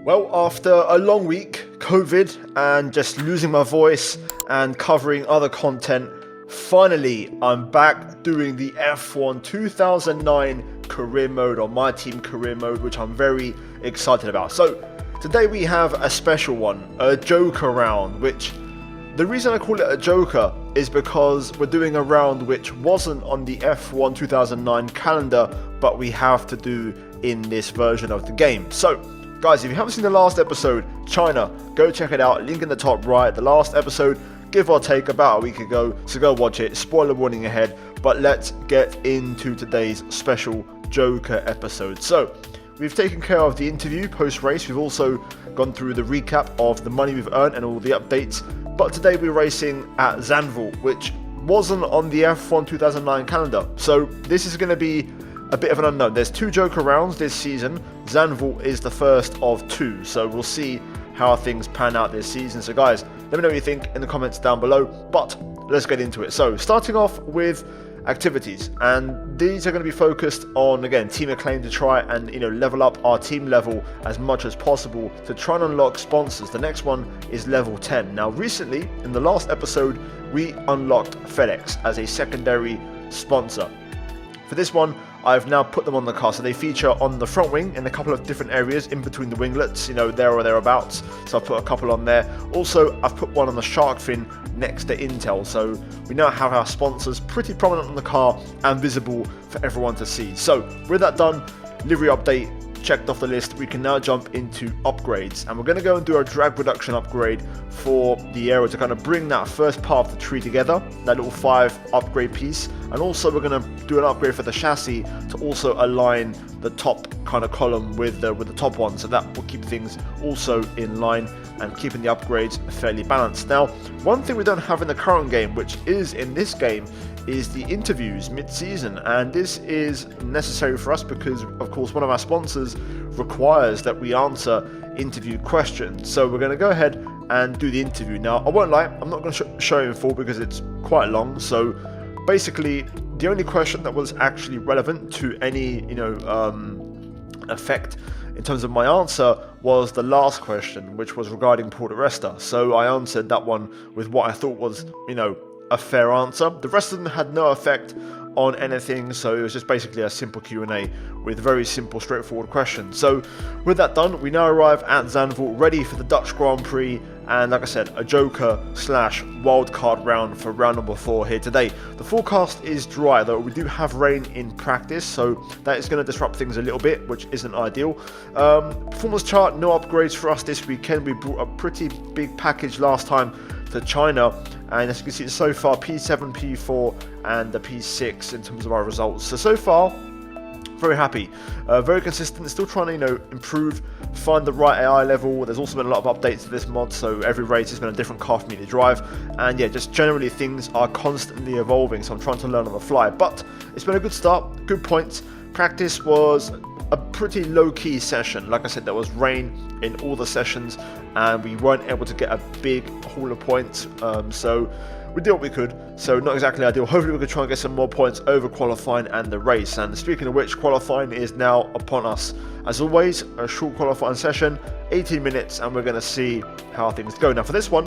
Well, after a long week, COVID, and just losing my voice and covering other content, finally I'm back doing the F1 2009 career mode, or my team career mode, which I'm very excited about. So today we have a special one, a Joker round, which the reason I call it a Joker is because we're doing a round which wasn't on the F1 2009 calendar, but we have to do in this version of the game. So guys, if you haven't seen the last episode, China, go check it out, link in the top right. The last episode, give or take, about a week ago, so go watch it. Spoiler warning ahead, but let's get into today's special Joker episode. So we've taken care of the interview post-race. We've also gone through the recap of the money we've earned and all the updates, but today we're racing at Zandvoort, which wasn't on the F1 2009 calendar, so this is going to be a bit of an unknown. There's two Joker rounds this season. Zandvoort is the first of two, so we'll see how things pan out this season. So guys, let me know what you think in the comments down below, but let's get into it. So starting off with activities, and these are going to be focused on, again, team acclaim, to try and level up our team level as much as possible to try and unlock sponsors. The next one is level 10. Now recently, in the last episode, we unlocked FedEx as a secondary sponsor. For this one, I've now put them on the car, so they feature on the front wing in a couple of different areas in between the winglets, there or thereabouts. So I've put a couple on there. Also, I've put one on the shark fin next to Intel, so we now have our sponsors pretty prominent on the car and visible for everyone to see. So with that done, livery update checked off the list, we can now jump into upgrades, and we're going to go and do a drag reduction upgrade for the aero to kind of bring that first part of the tree together, that little 5 upgrade piece. And also we're going to do an upgrade for the chassis to also align the top kind of column with the top one, so that will keep things also in line and keeping the upgrades fairly balanced. Now, one thing we don't have in the current game, which is in this game, is the interviews mid-season, and this is necessary for us because, of course, one of our sponsors requires that we answer interview questions. So we're going to go ahead and do the interview. Now, I won't lie, I'm not going to show you in full because it's quite long. So basically, the only question that was actually relevant to any effect in terms of my answer was the last question, which was regarding Paul di Resta. So I answered that one with what I thought was a fair answer. The rest of them had no effect on anything, so it was just basically a simple Q&A with very simple, straightforward questions. So with that done, we now arrive at Zandvoort, ready for the Dutch Grand Prix, and like I said, a Joker / wildcard round for round number 4 here today. The forecast is dry, though we do have rain in practice, so that is going to disrupt things a little bit, which isn't ideal. Performance chart, no upgrades for us this weekend. We brought a pretty big package last time to China, and as you can see so far, P7, P4 and the P6 in terms of our results. So far, very happy, very consistent, still trying to improve, find the right AI level. There's also been a lot of updates to this mod, so every race has been a different car for me to drive, and yeah, just generally things are constantly evolving, so I'm trying to learn on the fly. But it's been a good start, good points. Practice was a pretty low-key session. Like I said, there was rain in all the sessions and we weren't able to get a big haul of points, so we did what we could, so not exactly ideal. Hopefully we can try and get some more points over qualifying and the race. And speaking of which, qualifying is now upon us. As always, a short qualifying session, 18 minutes, and we're going to see how things go. Now for this one,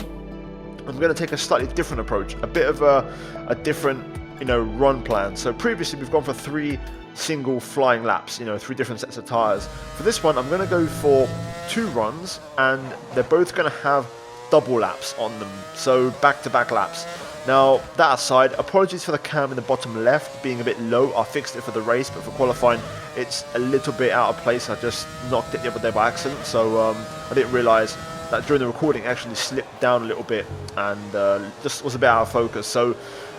I'm going to take a slightly different approach, a bit of a different run plan. So previously we've gone for 3 single flying laps, 3 different sets of tyres. For this one, I'm going to go for 2 runs, and they're both going to have double laps on them, so back-to-back laps. Now, that aside, apologies for the cam in the bottom left being a bit low. I fixed it for the race, but for qualifying, it's a little bit out of place. I just knocked it the other day by accident, so I didn't realise that during the recording it actually slipped down a little bit and just was a bit out of focus. So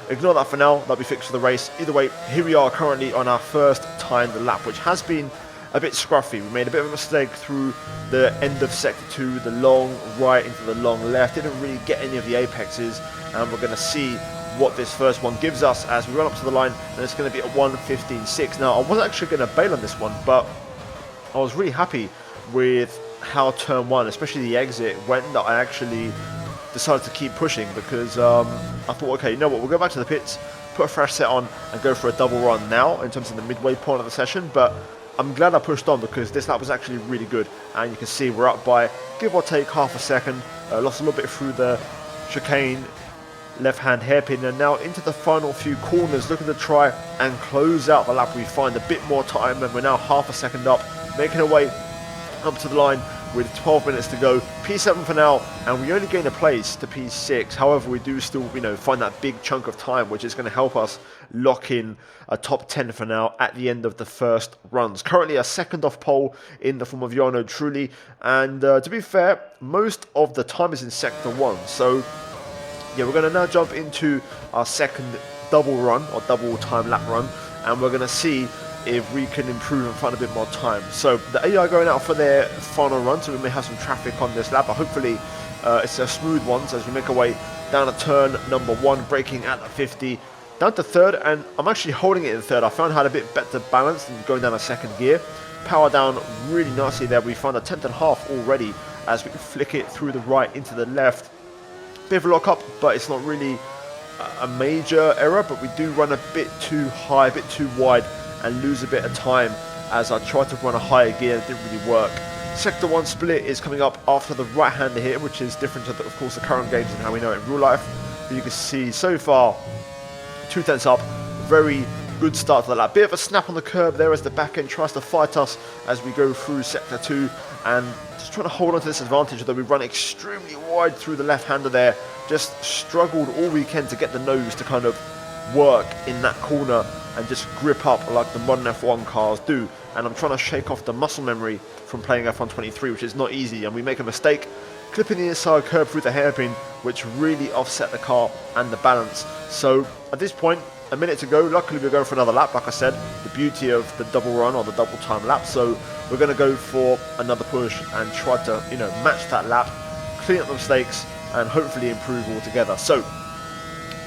ignore that for now, that'll be fixed for the race. Either way, here we are currently on our first timed lap, which has been a bit scruffy. We made a bit of a mistake through the end of sector 2, the long right into the long left. Didn't really get any of the apexes, and we're going to see what this first one gives us as we run up to the line, and it's going to be at 1:15.6. Now, I wasn't actually going to bail on this one, but I was really happy with how turn 1, especially the exit, went, that I actually decided to keep pushing because I thought, okay, you know what, we'll go back to the pits, put a fresh set on and go for a double run now in terms of the midway point of the session. But I'm glad I pushed on because this lap was actually really good, and you can see we're up by give or take half a second. Lost a little bit through the chicane, left-hand hairpin, and now into the final few corners, looking to try and close out the lap. We find a bit more time, and we're now half a second up, making our way up to the line with 12 minutes to go. P7 for now, and we only gain a place to P6. However, we do still, find that big chunk of time, which is going to help us lock in a top 10 for now at the end of the first runs. Currently a second off pole in the form of Jarno Trulli, and to be fair, most of the time is in sector 1. So yeah, we're going to now jump into our second double run, or double time lap run, and we're going to see if we can improve and find a bit more time. So the AI going out for their final run, so we may have some traffic on this lap, but hopefully it's a smooth one. So as we make our way down a turn number 1, braking at the 50, down to third, and I'm actually holding it in third. I found I had a bit better balance than going down a second gear. Power down really nicely there. We found a 10th and a half already as we flick it through the right into the left. Bit of a lock up, but it's not really a major error, but we do run a bit too high, a bit too wide, and lose a bit of time as I tried to run a higher gear. It didn't really work. Sector 1 split is coming up after the right-hander here, which is different to, of course, the current games and how we know it in real life. But you can see so far, 2 tenths up, very good start to the lap. Bit of a snap on the curb there as the back end tries to fight us as we go through sector 2, and just trying to hold on to this advantage, although we run extremely wide through the left-hander there. Just struggled all weekend to get the nose to kind of work in that corner and just grip up like the modern F1 cars do. And I'm trying to shake off the muscle memory from playing F1 23, which is not easy, and we make a mistake clipping the inside curb through the hairpin, which really offset the car and the balance. So at this point, a minute to go. Luckily we're going for another lap. Like I said, the beauty of the double run or the double time lap. So we're going to go for another push and try to match that lap, clean up the mistakes, and hopefully improve altogether. So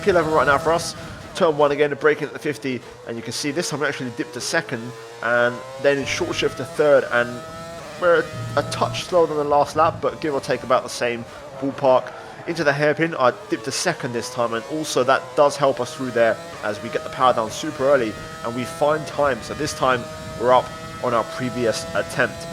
P11 right now for us. Turn 1 again, braking at the 50, and you can see this time we actually dipped to second, and then short shift to third, and we're a touch slower than the last lap, but give or take about the same ballpark. Into the hairpin, I dipped to second this time, and also that does help us through there as we get the power down super early and we find time. So this time we're up on our previous attempt.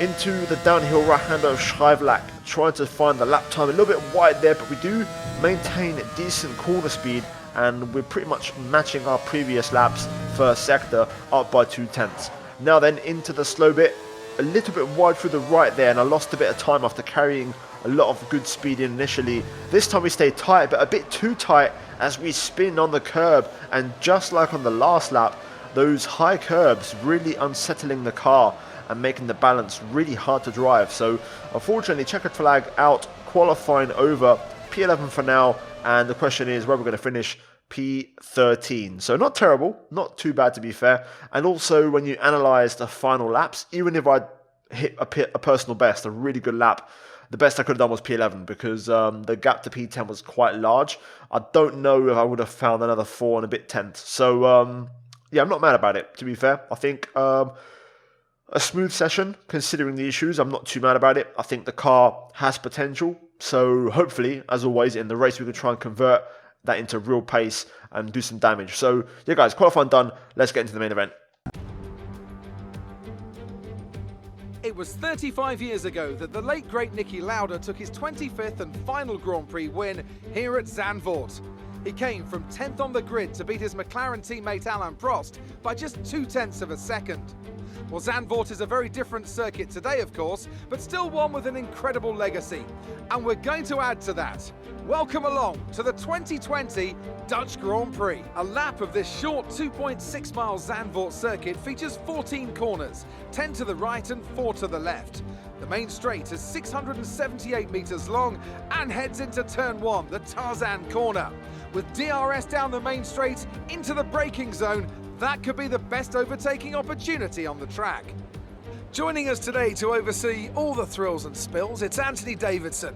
Into the downhill right-hander of Schreivlach, trying to find the lap time a little bit wide there, but we do maintain decent corner speed, and we're pretty much matching our previous laps first sector, up by 2 tenths. Now then, into the slow bit, a little bit wide through the right there, and I lost a bit of time after carrying a lot of good speed in initially. This time we stayed tight, but a bit too tight as we spin on the curb, and just like on the last lap, those high curbs really unsettling the car and making the balance really hard to drive. So unfortunately, checkered flag out, qualifying over, P11 for now, and the question is where we're going to finish. P13. So not terrible, not too bad to be fair. And also when you analyze the final laps, even if I hit a personal best, a really good lap, the best I could have done was P11 because the gap to P10 was quite large. I don't know if I would have found another 4 and a bit tenths. So yeah, I'm not mad about it, to be fair. I think a smooth session, considering the issues. I'm not too mad about it. I think the car has potential. So hopefully, as always, in the race, we can try and convert that into real pace and do some damage. So yeah, guys, qualifying done. Let's get into the main event. It was 35 years ago that the late great Niki Lauda took his 25th and final Grand Prix win here at Zandvoort. He came from 10th on the grid to beat his McLaren teammate Alain Prost by just 2 tenths of a second. Well, Zandvoort is a very different circuit today, of course, but still one with an incredible legacy. And we're going to add to that. Welcome along to the 2020 Dutch Grand Prix. A lap of this short 2.6 mile Zandvoort circuit features 14 corners, 10 to the right and 4 to the left. The main straight is 678 metres long and heads into turn 1, the Tarzan corner. With DRS down the main straight into the braking zone, that could be the best overtaking opportunity on the track. Joining us today to oversee all the thrills and spills, it's Anthony Davidson.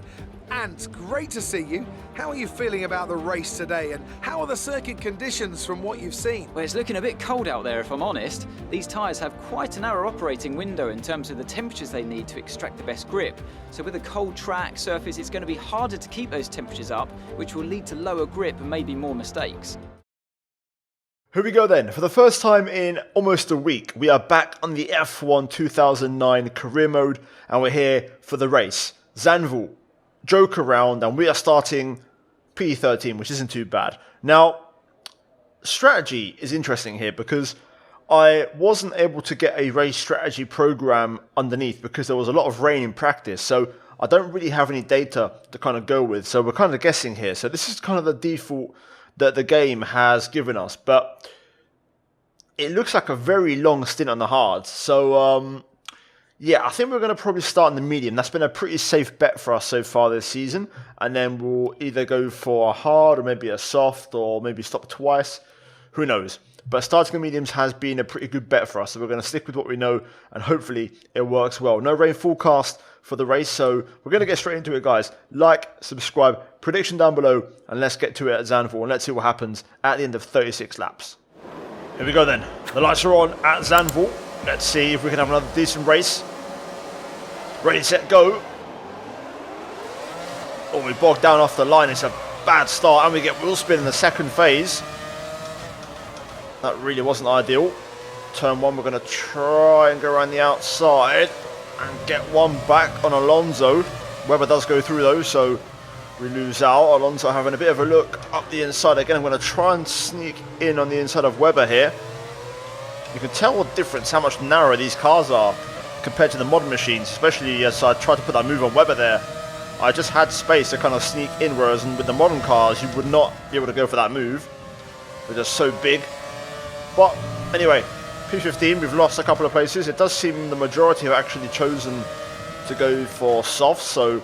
And great to see you. How are you feeling about the race today, and how are the circuit conditions from what you've seen? Well, it's looking a bit cold out there, if I'm honest. These tyres have quite a narrow operating window in terms of the temperatures they need to extract the best grip. So with a cold track surface, it's going to be harder to keep those temperatures up, which will lead to lower grip and maybe more mistakes. Here we go then. For the first time in almost a week, we are back on the F1 2009 career mode, and we're here for the race. Zandvoort, joke around, and we are starting P13, which isn't too bad. Now, strategy is interesting here because I wasn't able to get a race strategy program underneath because there was a lot of rain in practice, so I don't really have any data to kind of go with, so we're kind of guessing here. So this is kind of the default that the game has given us, but it looks like a very long stint on the hards. So yeah, I think we're going to probably start in the medium. That's been a pretty safe bet for us so far this season, and then we'll either go for a hard or maybe a soft or maybe stop twice. Who knows? But starting the mediums has been a pretty good bet for us, so we're going to stick with what we know, and hopefully it works well. No rain forecast for the race, so we're going to get straight into it, guys. Like, subscribe, prediction down below, and let's get to it at Zandvoort, and let's see what happens at the end of 36 laps. Here we go then. The lights are on at Zandvoort. Let's see if we can have another decent race. Ready, set, go. Oh, we bogged down off the line. It's a bad start, and we get wheel spin in the second phase. That really wasn't ideal. Turn one, we're going to try and go around the outside and get one back on Alonso. Webber does go through though, so we lose out. Alonso having a bit of a look up the inside again. I'm going to try and sneak in on the inside of Webber here. You can tell the difference, how much narrower these cars are compared to the modern machines, especially as I tried to put that move on Webber there. I just had space to kind of sneak in, whereas with the modern cars, you would not be able to go for that move. They're just so big. But anyway, P15, we've lost a couple of places. It does seem the majority have actually chosen to go for soft, so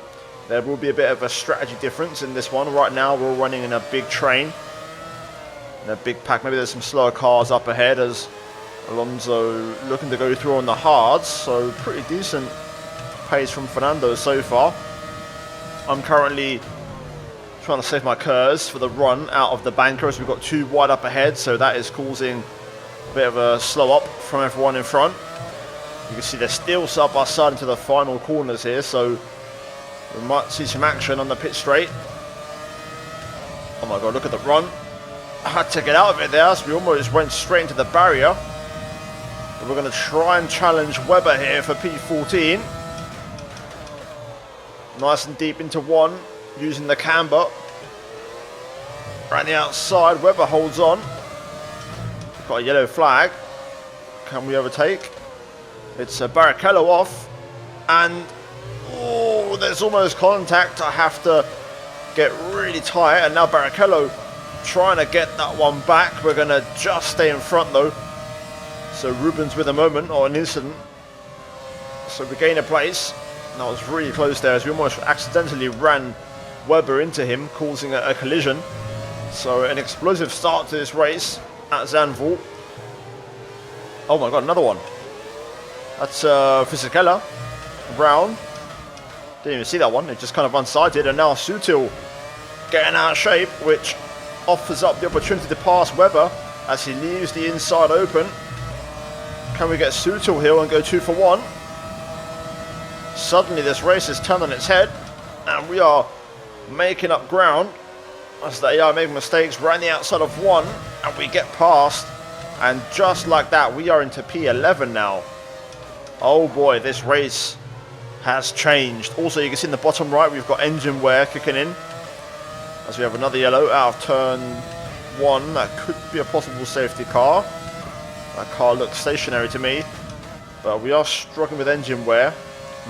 there will be a bit of a strategy difference in this one. Right now, we're all running in a big train, in a big pack. Maybe there's some slower cars up ahead as Alonso looking to go through on the hards, so pretty decent pace from Fernando so far. I'm currently trying to save my KERS for the run out of the banker as we've got two wide up ahead, so that is causing a bit of a slow up from everyone in front. You can see they're still side by side into the final corners here, so we might see some action on the pit straight. Oh my god, look at the run. I had to get out of it there, so we almost went straight into the barrier. But we're going to try and challenge Webber here for P14. Nice and deep into one, using the camber. Around the outside, Webber holds on. Got a yellow flag. Can we overtake? It's Barrichello off. And, oh, there's almost contact. I have to get really tight. And now Barrichello trying to get that one back. We're going to just stay in front though. So Rubens with a moment or an incident. So we gain a place. That was really close there as we almost accidentally ran Webber into him, causing a collision. So an explosive start to this race at Zandvoort. Oh my god, another one. That's Fisichella. Brown. Didn't even see that one, it just kind of unsighted. And now Sutil getting out of shape, which offers up the opportunity to pass Webber as he leaves the inside open. Can we get Sutil here and go 2 for 1? Suddenly this race is turned on its head, and we are making up ground as they are making mistakes right on the outside of one, and we get past, and just like that we are into P11 now. Oh boy, this race has changed. Also, you can see in the bottom right we've got engine wear kicking in as we have another yellow out of turn 1. That could be a possible safety car. That car looks stationary to me, but we are struggling with engine wear,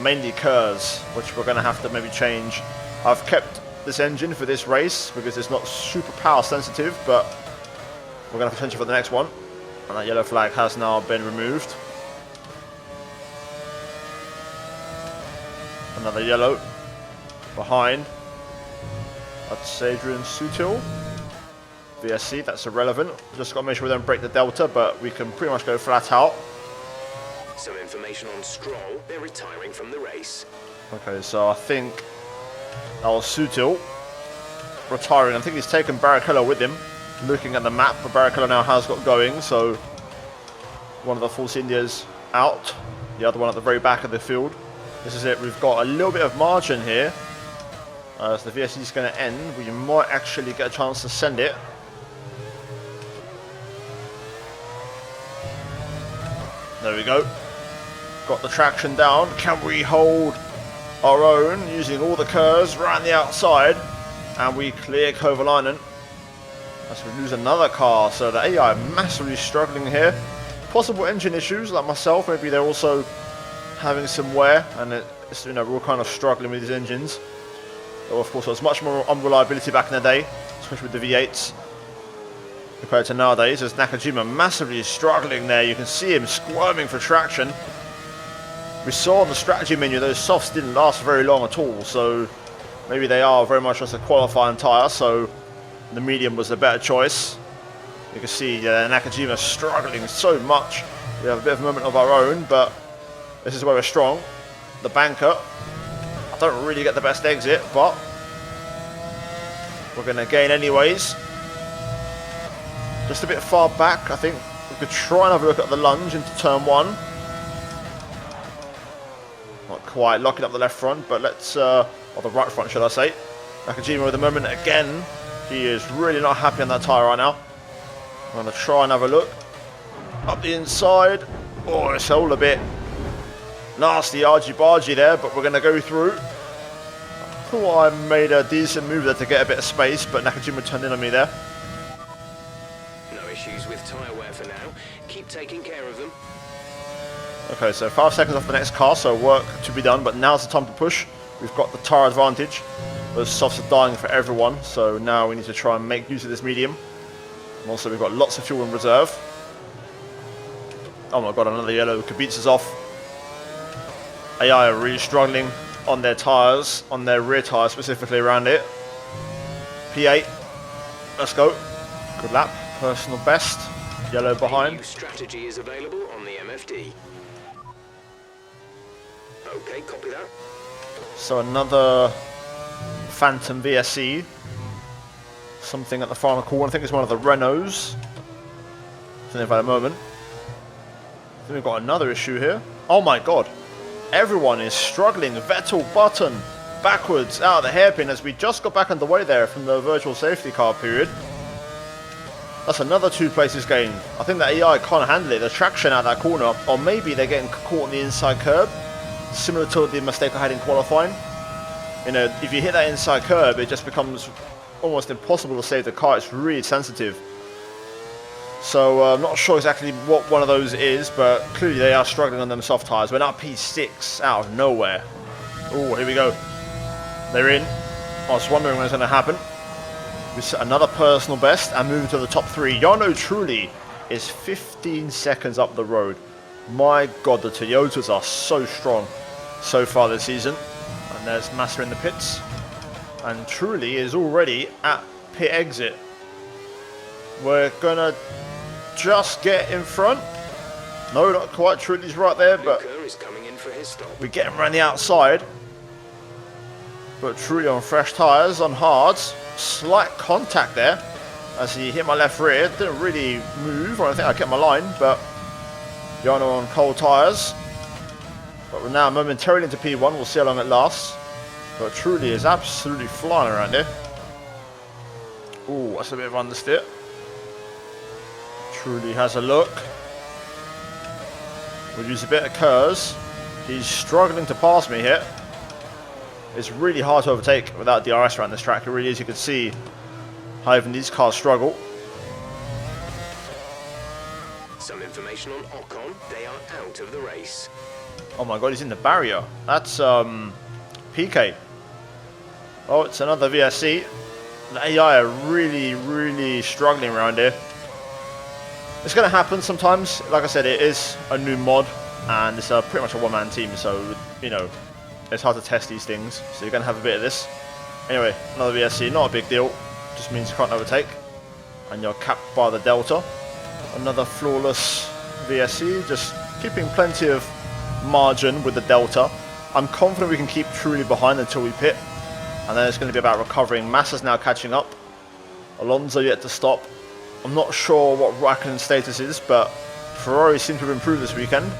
mainly KERS, which we're going to have to maybe change. I've kept this engine for this race because it's not super power sensitive, but we're going to have to change it for the next one. And that yellow flag has now been removed. Another yellow behind. That's Adrian Sutil. VSC, that's irrelevant. Just got to make sure we don't break the delta, but we can pretty much go flat out. Some information on Stroll. They're retiring from the race. Okay, so I think that was Sutil retiring. I think he's taken Barrichello with him. Looking at the map, but Barrichello now has got going, so one of the Force Indias out, the other one at the very back of the field. This is it, we've got a little bit of margin here. As the VSC is going to end, we might actually get a chance to send it. There we go. Got the traction down. Can we hold our own using all the curves around the outside? And we clear Kovalainen. As we lose another car, so the AI massively struggling here. Possible engine issues like myself, maybe they're also having some wear, and it's, we're kind of struggling with these engines. Though of course there was much more unreliability back in the day, especially with the V8s compared to nowadays. As Nakajima massively struggling there, you can see him squirming for traction. We saw on the strategy menu those softs didn't last very long at all, so maybe they are very much just a qualifying tyre, so the medium was the better choice. You can see Nakajima struggling so much. We have a bit of a moment of our own, but this is where we're strong. The banker, I don't really get the best exit, but we're going to gain anyways. Just a bit far back, I think we could try and have a look at the lunge into turn 1. Not quite locking up the left front, but let's, or the right front should I say. Nakajima with the moment again. He is really not happy on that tyre right now. I'm going to try and have a look. Up the inside. Oh, it's all a bit nasty argy-bargy there, but we're going to go through. I thought I made a decent move there to get a bit of space, but Nakajima turned in on me there. No issues with tyre wear for now. Keep taking care of them. Okay, so 5 seconds off the next car, so work to be done, but now's the time to push. We've got the tyre advantage. Those softs are dying for everyone, so now we need to try and make use of this medium. And also we've got lots of fuel in reserve. Oh my god, another yellow. Kubica's off. AI are really struggling on their tyres, on their rear tyres specifically around it. P8. Let's go. Good lap. Personal best. Yellow behind. A new strategy is available on the MFD. Okay, copy that. So another Phantom VSC. Something at the final corner. I think it's one of the Renaults. Something about a moment. I think we've got another issue here. Oh my god. Everyone is struggling. Vettel, Button, backwards, out of the hairpin as we just got back underway there from the virtual safety car period. That's another 2 places gained. I think the AI can't handle it. The traction out that corner, or maybe they're getting caught on the inside curb. Similar to the mistake I had in qualifying. You know, if you hit that inside curb, it just becomes almost impossible to save the car. It's really sensitive. So I'm not sure exactly what one of those is, but clearly they are struggling on them soft tyres. We're now P6 out of nowhere. Oh, here we go. They're in. I was wondering when it's going to happen. We set another personal best and move to the top 3. Jarno Trulli is 15 seconds up the road. My god, the Toyotas are so strong so far this season. And there's Massa in the pits. And Trulli is already at pit exit. We're going to just get in front. No, not quite. Trulli's right there, but is coming in for his stop. we get him around the outside. But Trulli on fresh tyres, on hards. Slight contact there as he hit my left rear. Didn't really move, or I think I kept my line, but Jarno on cold tyres. But we're now momentarily into P1. We'll see how long it lasts. But Trulli is absolutely flying around here. Ooh, that's a bit of understeer. Trulli has a look. We'll use a bit of curves. He's struggling to pass me here. It's really hard to overtake without DRS around this track. It really is. You can see how even these cars struggle. Some information on Ocon. They are out of the race. Oh my god, he's in the barrier. That's PK. Oh, it's another VSC. The AI are really struggling around here. It's going to happen sometimes. Like I said, it is a new mod, and it's pretty much a one-man team, so, you know, it's hard to test these things. So you're going to have a bit of this. Anyway, another VSC, not a big deal. Just means you can't overtake, and you're capped by the Delta. Another flawless VSC, just keeping plenty of margin with the Delta. I'm confident we can keep Trulli behind until we pit, and then it's going to be about recovering. Massa's now catching up. Alonso yet to stop. I'm not sure what Raikkonen's status is, but Ferrari seem to have improved this weekend.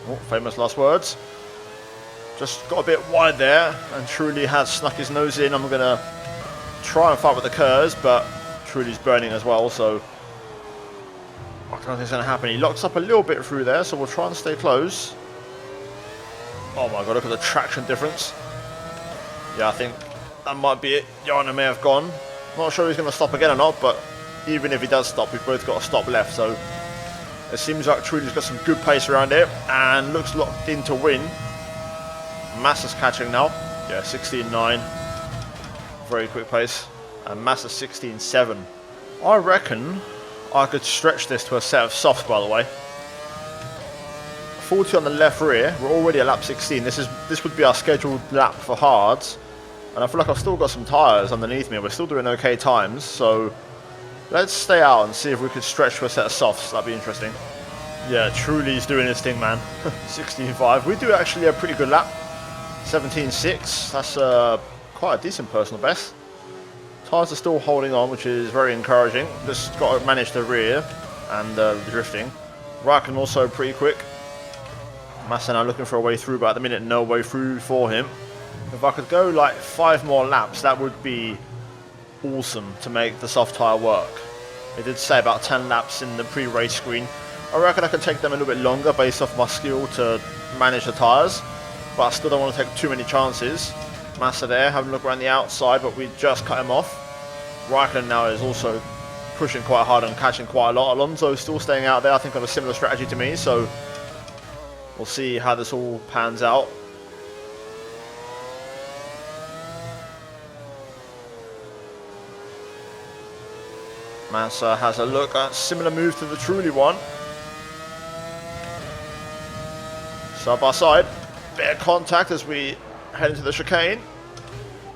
Oh, famous last words. Just got a bit wide there, and Trulli has snuck his nose in. I'm going to try and fight with the curves, but Trulli's burning as well, so I don't think it's going to happen. He locks up a little bit through there, so we'll try and stay close. Oh my god, look at the traction difference. Yeah, I think that might be it. Jarno may have gone. Not sure he's going to stop again or not, but even if he does stop, we've both got a stop left, so it seems like Truly's got some good pace around here and looks locked in to win. Massa's catching now. Yeah, 16.9. Very quick pace. And Massa 16.7. I reckon I could stretch this to a set of softs, by the way. 40 on the left rear. We're already at lap 16. This would be our scheduled lap for hards. And I feel like I've still got some tyres underneath me. We're still doing okay times, so let's stay out and see if we could stretch to a set of softs. That'd be interesting. Yeah, Truly's doing his thing, man. 16.5. We do actually a pretty good lap. 17.6. That's quite a decent personal best. Tyres are still holding on, which is very encouraging. Just got to manage the rear and the drifting. Raikkonen also pretty quick. Massa now looking for a way through, but at the minute no way through for him. If I could go like 5 more laps, that would be awesome to make the soft tyre work. It did say about 10 laps in the pre-race screen. I reckon I can take them a little bit longer based off my skill to manage the tyres, but I still don't want to take too many chances. Massa there, having a look around the outside, but we just cut him off. Raikkonen now is also pushing quite hard and catching quite a lot. Alonso is still staying out there, I think on a similar strategy to me, so we'll see how this all pans out. Massa has a look at similar move to the Truly one. Side by side, bit of contact as we head into the chicane.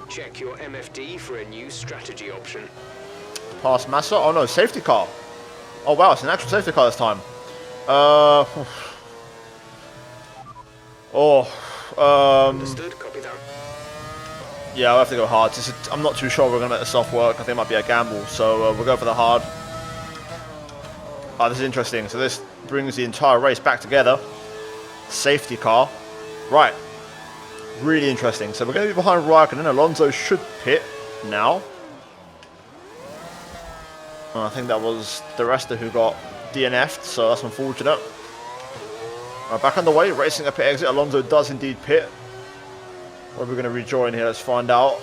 Check your MFD for a new strategy option. Past Massa. Oh no, safety car. Oh wow, it's an actual safety car this time. Understood, copy that. Yeah, I'll have to go hard. I'm not too sure we're going to make the soft work. I think it might be a gamble, so we'll go for the hard. Oh, this is interesting. So this brings the entire race back together. Safety car. Right. Really interesting. So we're going to be behind Raikkonen. Alonso should pit now. And I think that was the rest who got DNF'd, so that's unfortunate. Right, back on the way, racing a pit exit. Alonso does indeed pit. Where are we going to rejoin here? Let's find out.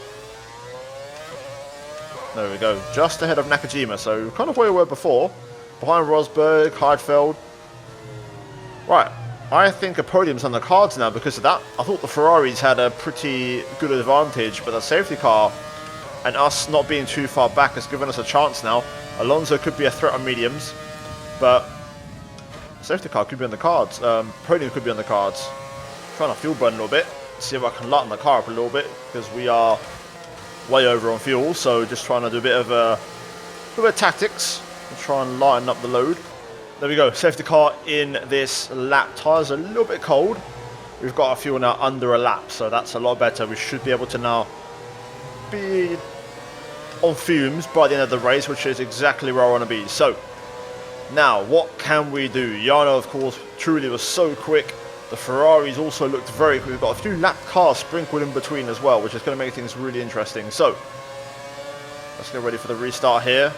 There we go. Just ahead of Nakajima, so kind of where we were before. Behind Rosberg, Heidfeld. Right. I think a podium's on the cards now because of that. I thought the Ferraris had a pretty good advantage, but the safety car and us not being too far back has given us a chance now. Alonso could be a threat on mediums, but safety car could be on the cards. Podium could be on the cards. Trying to fuel burn a little bit. See if I can lighten the car up a little bit because we are way over on fuel. So just trying to do a bit of tactics to try and lighten up the load. There we go. Safety car in this lap. Tyres are a little bit cold. We've got our fuel now under a lap, so that's a lot better. We should be able to now be on fumes by the end of the race, which is exactly where I want to be. So now what can we do? Jarno, of course, truly was so quick. The Ferraris also looked very quick. We've got a few lap cars sprinkled in between as well, which is going to make things really interesting. So let's get ready for the restart here.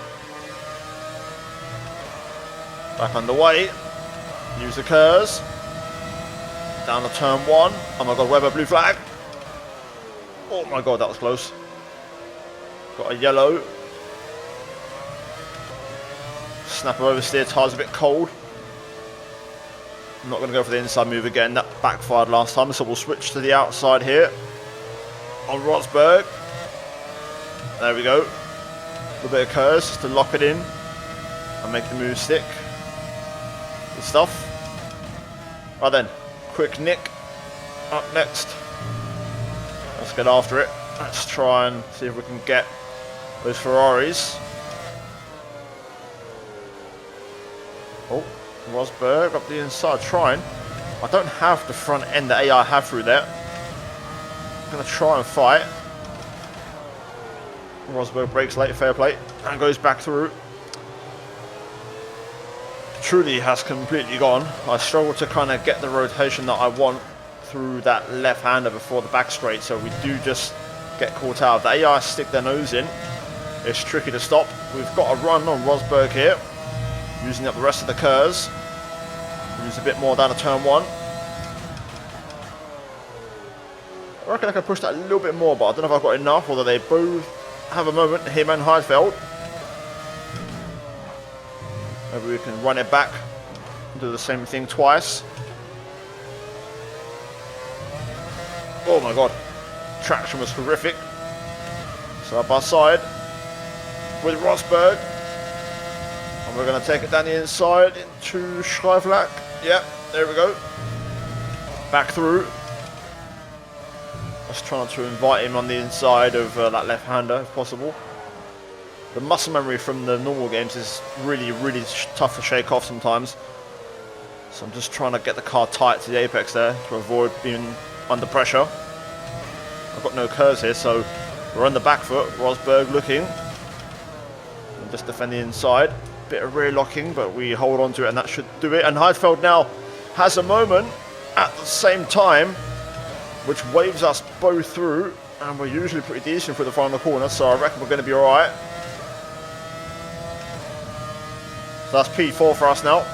Back underway. Use the curves. Down to turn 1. Oh my god, Webber, blue flag. Oh my god, that was close. Got a yellow. Snapper oversteer, tyres a bit cold. I'm not going to go for the inside move again. That backfired last time, so we'll switch to the outside here. On Rosberg. There we go. A little bit of curves just to lock it in and make the move stick. Good stuff. Right then, quick Nick up next. Let's get after it. Let's try and see if we can get those Ferraris. Oh, Rosberg up the inside trying. I don't have the front end that AI have through there. I'm going to try and fight. Rosberg breaks late, fair play, and goes back through. Truly has completely gone. I struggle to kind of get the rotation that I want through that left-hander before the back straight, so we do just get caught out. If the AI stick their nose in, it's tricky to stop. We've got a run on Rosberg here. Using up the rest of the Kers. Use a bit more down to turn 1. I reckon I can push that a little bit more, but I don't know if I've got enough, although they both have a moment, him and Heidfeld. Maybe we can run it back and do the same thing twice. Oh my god, traction was horrific. Side by side with Rosberg. And we're going to take it down the inside into Schreiflack. Yep, there we go. Back through. Just trying to invite him on the inside of that left-hander if possible. The muscle memory from the normal games is really, really tough to shake off sometimes. So I'm just trying to get the car tight to the apex there to avoid being under pressure. I've got no curves here, so we're on the back foot. Rosberg looking. And just defend the inside. Bit of rear locking, but we hold on to it and that should do it. And Heidfeld now has a moment at the same time, which waves us both through. And we're usually pretty decent for the final corner, so I reckon we're going to be alright. So that's P4 for us now.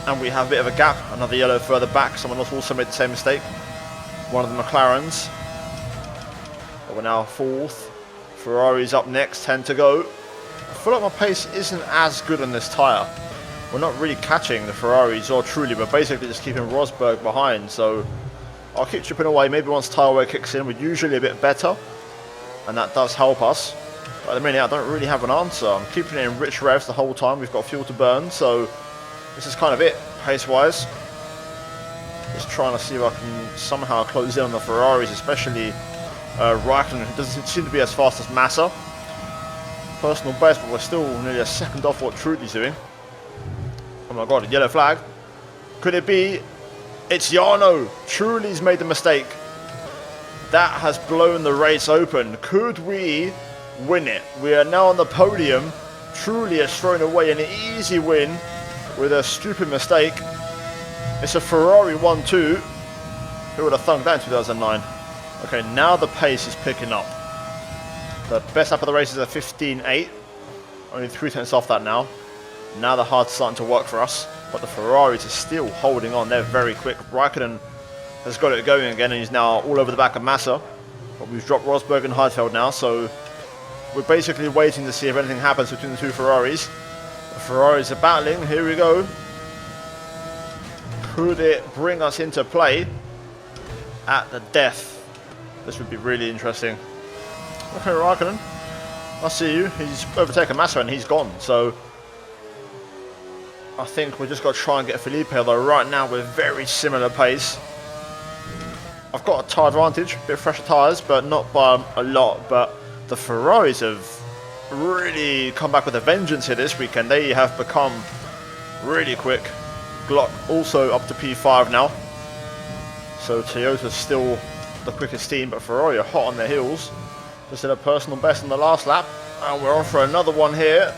And we have a bit of a gap. Another yellow further back. Someone else also made the same mistake. One of the McLarens. But we're now 4th. Ferrari's up next, 10 to go. I feel like my pace isn't as good on this tyre. We're not really catching the Ferraris or truly, but basically just keeping Rosberg behind. So I'll keep chipping away. Maybe once tyre wear kicks in, we're usually a bit better. And that does help us. But at the minute, I don't really have an answer. I'm keeping it in rich revs the whole time. We've got fuel to burn. So this is kind of it, pace-wise. Just trying to see if I can somehow close in on the Ferraris, especially Raikkonen, who doesn't seem to be as fast as Massa. Personal best, but we're still nearly a second off what Trudy's doing. Oh my god, a yellow flag. Could it be? It's Jarno. Truly's made the mistake. That has blown the race open. Could we win it? We are now on the podium. Truly has thrown away an easy win with a stupid mistake. It's a Ferrari 1-2. Who would have thunk that in 2009? Okay, now the pace is picking up. The best lap of the race is a 15.8. Only 3 tenths off that now. Now the hard's starting to work for us. But the Ferraris are still holding on. They're very quick. Raikkonen has got it going again and he's now all over the back of Massa. But we've dropped Rosberg and Heidfeld now, so we're basically waiting to see if anything happens between the two Ferraris. The Ferraris are battling. Here we go. Could it bring us into play at the death? This would be really interesting. Okay, Raikkonen, I see you. He's overtaken Massa and he's gone. So I think we just got to try and get Felipe, although right now we're very similar pace. I've got a tyre advantage, a bit of fresher tyres, but not by a lot. But the Ferraris have really come back with a vengeance here this weekend. They have become really quick. Glock also up to P5 now. So Toyota's still the quickest team, but Ferrari are hot on their heels. Just did a personal best on the last lap. And we're on for another one here.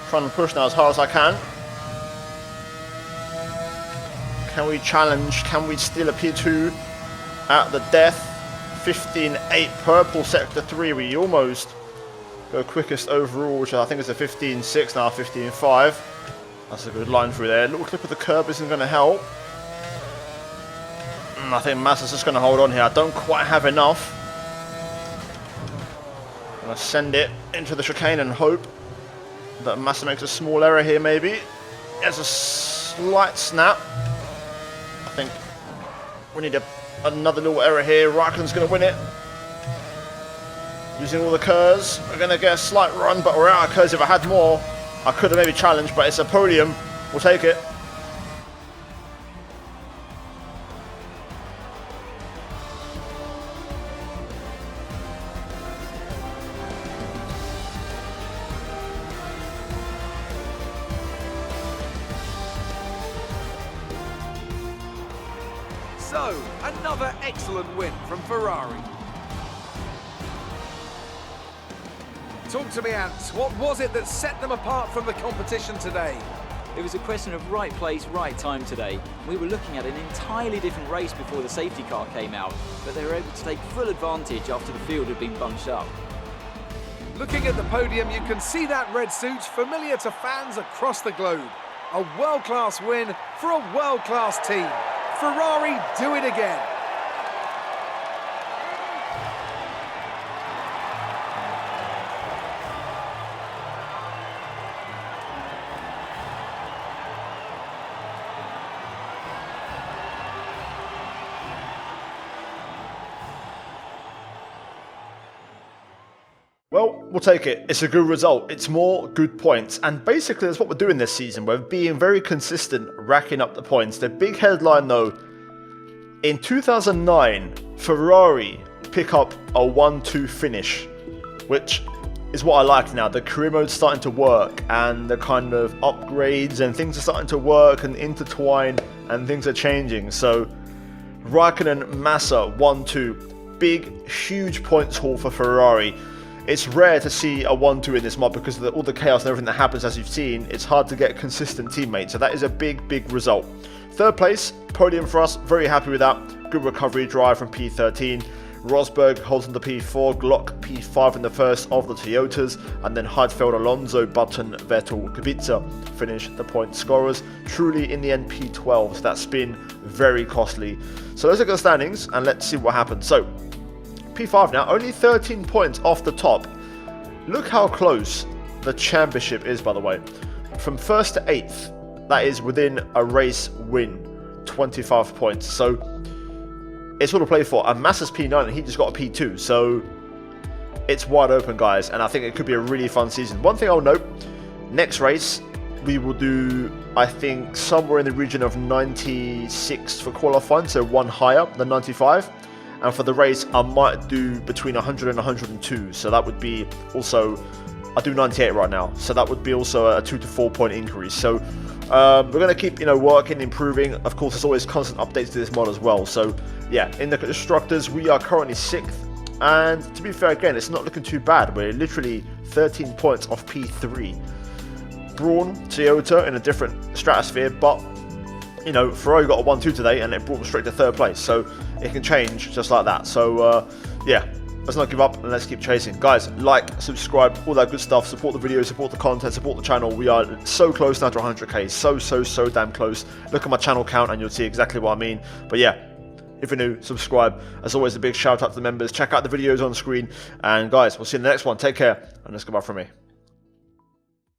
Trying to push now as hard as I can. Can we challenge? Can we steal a P2 at the death? 15.8 purple sector 3. We almost go quickest overall, which I think is a 15.6 now, 15.5. That's a good line through there. A little clip of the curb isn't going to help. I think Massa's just going to hold on here. I don't quite have enough. I'm going to send it into the chicane and hope that Massa makes a small error here maybe. There's a slight snap. I think we need another little error here. Raikkonen's going to win it. Using all the Kers. We're going to get a slight run, but we're out of Kers. If I had more, I could have maybe challenged, but it's a podium. We'll take it. So, another excellent win from Ferrari. Talk to me, Ant. What was it that set them apart from the competition today? It was a question of right place, right time today. We were looking at an entirely different race before the safety car came out, but they were able to take full advantage after the field had been bunched up. Looking at the podium, you can see that red suit familiar to fans across the globe. A world-class win for a world-class team. Ferrari do it again. Well, we'll take it. It's a good result. It's more good points. And basically, that's what we're doing this season. We're being very consistent, racking up the points. The big headline, though, in 2009, Ferrari pick up a 1-2 finish, which is what I like now. The career mode's starting to work, and the kind of upgrades and things are starting to work and intertwine, and things are changing. So, Raikkonen, Massa, 1-2. Big, huge points haul for Ferrari. It's rare to see a 1-2 in this mod because of all the chaos and everything that happens, as you've seen. It's hard to get consistent teammates, so that is a big, big result. Third place, podium for us. Very happy with that. Good recovery drive from P13. Rosberg holds on to P4, Glock P5 in the first of the Toyotas, and then Heidfeld, Alonso, Button, Vettel, Kubica finish the point scorers. Truly, in the end, P12, so that's been very costly. So let's look at the standings, and let's see what happens. So, P5 now, only 13 points off the top. Look how close the championship is, by the way. From 1st to 8th, that is within a race win, 25 points. So it's all to play for. And Massa's P9 and he just got a P2. So it's wide open, guys. And I think it could be a really fun season. One thing I'll note, next race, we will do, I think, somewhere in the region of 96 for qualifying. So one higher than 95. And for the race, I might do between 100 and 102. So that would be also, I do 98 right now. So that would be also a 2 to 4 point increase. So we're going to keep, working, improving. Of course, there's always constant updates to this mod as well. So yeah, in the constructors, we are currently 6th. And to be fair, again, it's not looking too bad. We're literally 13 points off P3. Brawn, Toyota in a different stratosphere, but Ferrari got a 1-2 today and it brought them straight to 3rd place. So it can change just like that. So yeah, let's not give up and let's keep chasing. Guys, like, subscribe, all that good stuff. Support the video, support the content, support the channel. We are so close now to 100k. So damn close. Look at my channel count and you'll see exactly what I mean. But yeah, if you're new, subscribe. As always, a big shout out to the members. Check out the videos on screen. And guys, we'll see you in the next one. Take care and let's go back from me.